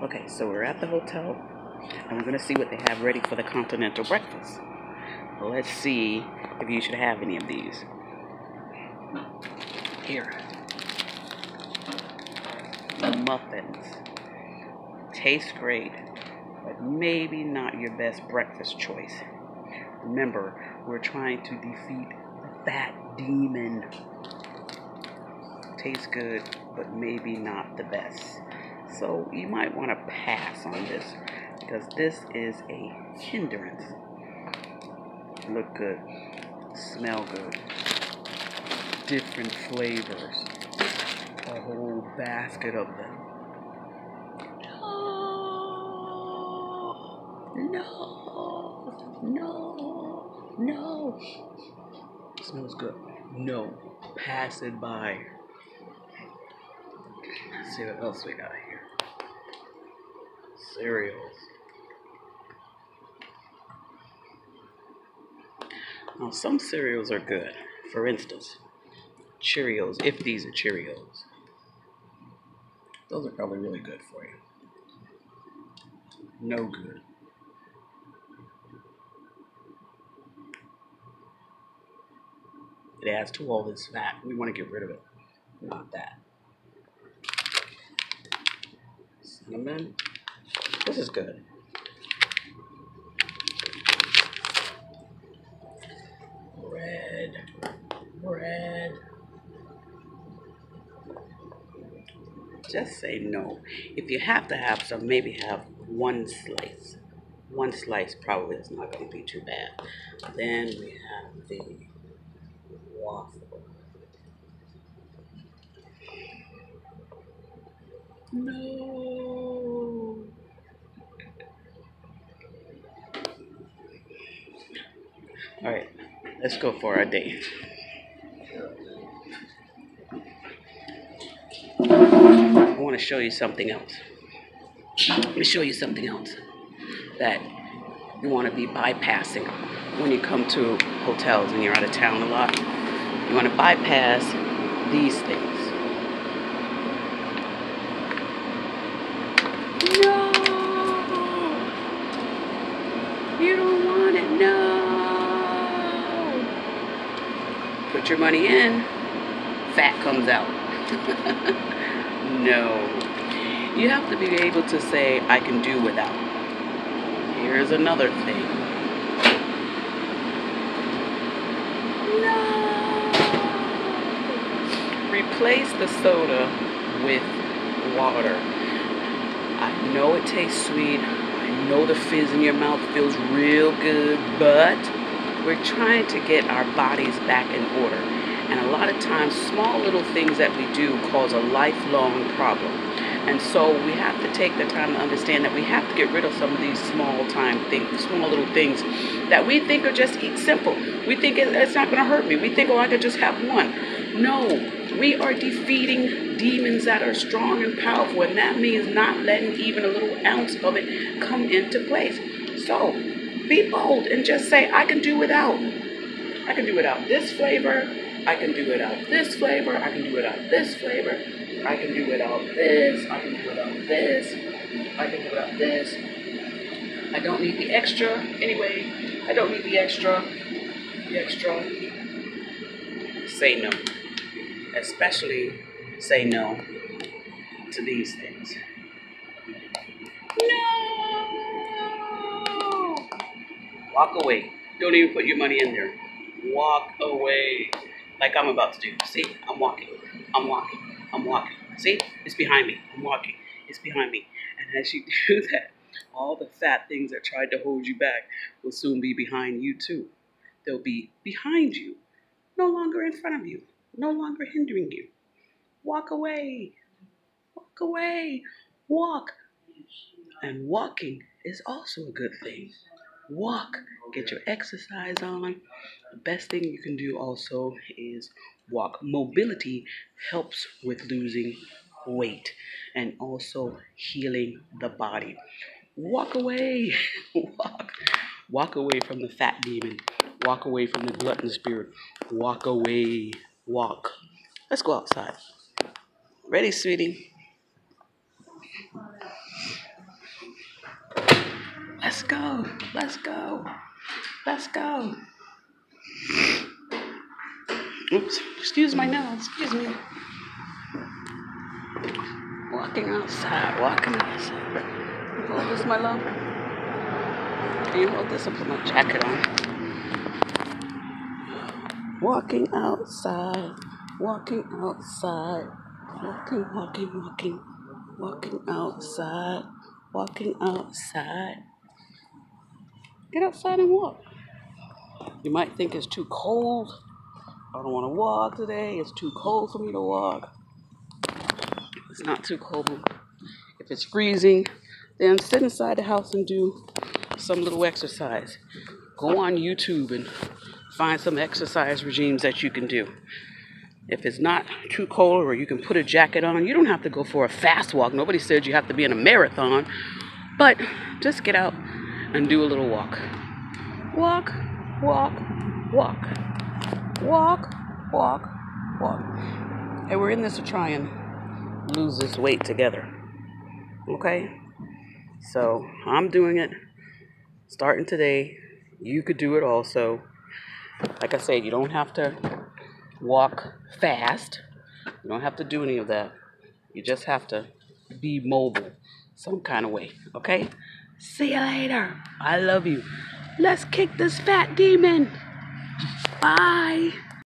Okay, so we're at the hotel and we're gonna see what they have ready for the continental breakfast. Let's see if you should have any of these. Here, muffins. Taste great, but maybe not your best breakfast choice. Remember, we're trying to defeat the fat demon. Tastes good, but maybe not the best. So you might want to pass on this because this is a hindrance. Look good, smell good, different flavors, a whole basket of them. No. Smells good. No, pass it by. Let's see what else we got here. Cereals. Now, some cereals are good. For instance, Cheerios, if these are Cheerios. Those are probably really good for you. No good. It adds to all this fat. We want to get rid of it. Not that. Cinnamon. This is good. Bread. Just say no. If you have to have some, maybe have one slice. One slice probably is not going to be too bad. Then we have the waffle. No. All right, let's go for our date. I want to show you something else. Let me show you something else that you want to be bypassing when you come to hotels and you're out of town a lot. You want to bypass these things. No! You don't want it, no! Put your money in, fat comes out. No. You have to be able to say, I can do without. Here's another thing. No! Replace the soda with water. I know it tastes sweet. I know the fizz in your mouth feels real good, but we're trying to get our bodies back in order. And a lot of times, small little things that we do cause a lifelong problem. And so we have to take the time to understand that we have to get rid of some of these small little things that we think are just simple. We think it's not going to hurt me. We think, oh, I could just have one. No, we are defeating demons that are strong and powerful, and that means not letting even a little ounce of it come into place. So be bold and just say, I can do without. I can do without this flavor. I can do without this flavor. I can do without this flavor. I can do without this. I can do without this. I can do without this. I don't need the extra. Anyway, I don't need the extra. The extra. Say no. Especially say no to these things. No! Walk away. Don't even put your money in there. Walk away. Like I'm about to do. See? I'm walking. See? It's behind me. I'm walking. It's behind me. And as you do that, all the fat things that tried to hold you back will soon be behind you too. They'll be behind you. No longer in front of you. No longer hindering you. Walk away. Walk away. Walk. And walking is also a good thing. Walk. Get your exercise on. The best thing you can do also is walk. Mobility helps with losing weight and also healing the body. Walk away. Walk away from the fat demon. Walk away from the glutton spirit. Walk away. Walk. Let's go outside. Ready, sweetie? go. Let's go. Let's go. Oops. Excuse my nose. Excuse me. Walking outside. Walking outside. Hold this, my love. Can you hold this? I'll put my jacket on. Walking outside. Walking outside. Walking, walking, walking. Walking outside. Walking outside. Get outside and walk. You might think it's too cold. I don't want to walk today. It's too cold for me to walk. It's not too cold. If it's freezing, then sit inside the house and do some little exercise. Go on YouTube and find some exercise regimes that you can do. If it's not too cold or you can put a jacket on, you don't have to go for a fast walk. Nobody said you have to be in a marathon. But just get out and do a little walk. Walk, walk, walk. Walk, walk, walk. And we're in this to try and lose this weight together. Okay? So I'm doing it starting today. You could do it also. Like I said, you don't have to walk fast. You don't have to do any of that. You just have to be mobile some kind of way. Okay? See you later. I love you. Let's kick this fat demon. Bye.